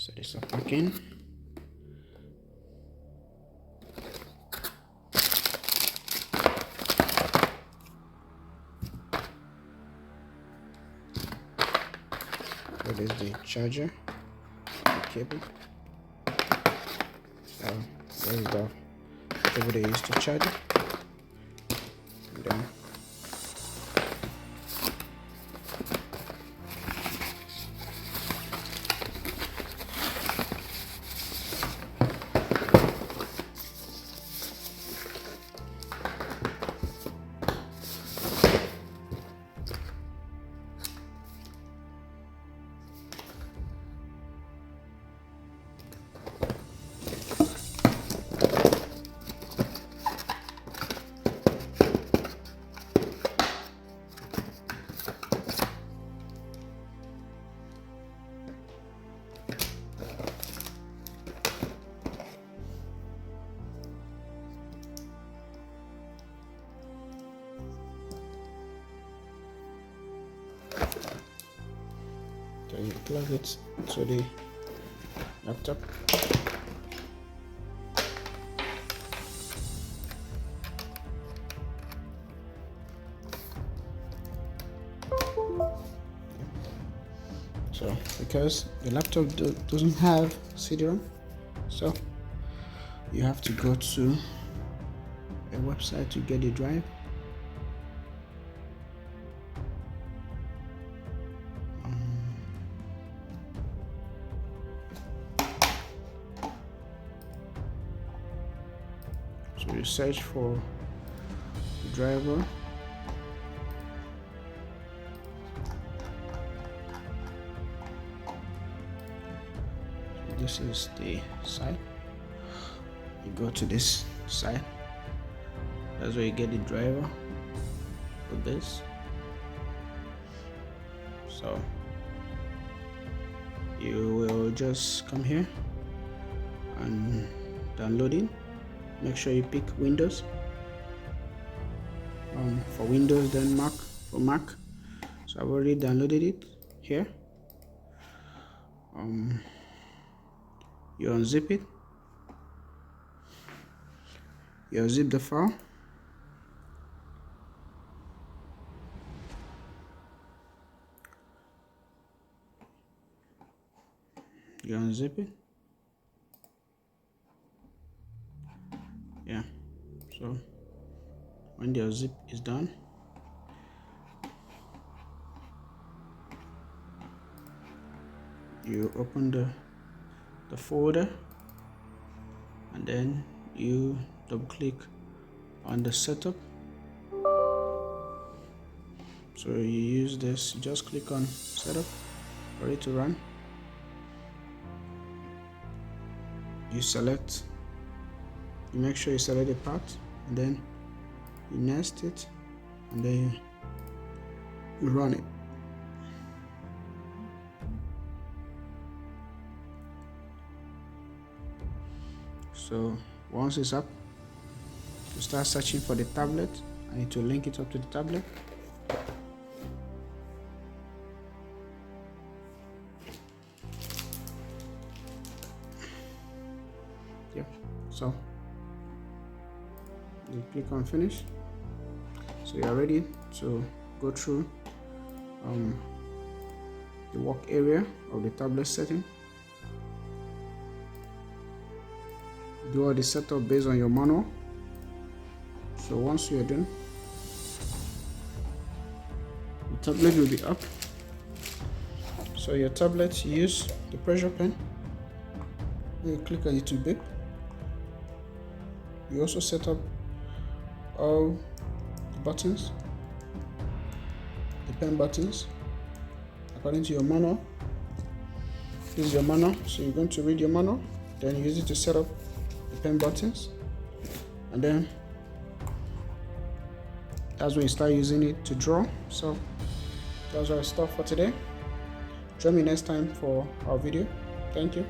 Set this up again. That is the charger, the cable. So there is the cable they use to charge it. And then then you plug it to the laptop. So because the laptop doesn't have CD-ROM, so you have to go to a website to get the drive. So you search for the driver. This is the site. You go to this site. That's where you get the driver for this. So you will just come here and download it. Make sure you pick Windows. For Windows, then Mac for Mac. So I've already downloaded it here. You unzip it. You unzip the file. You unzip it. Yeah. So when the unzip is done, you open the folder, and then you double click on the setup. So you use this, you just click on setup, ready to run. You select, you make sure you select the part, and then you nest it, and then you run it. So once it's up, you start searching for the tablet. I need to link it up to the tablet. Yeah, so you click on finish. So you are ready to go through the work area of the tablet setting. Do all the setup based on your manual. So once you are done, the tablet will be up. So your tablet, you use the pressure pen. You click on it to beep. You also set up all the buttons, the pen buttons, according to your manual. This is your manual, so you're going to read your manual, then you use it to set up the pen buttons, and then that's when you start using it to draw. So that's our stuff for today. Join me next time for our video. Thank you.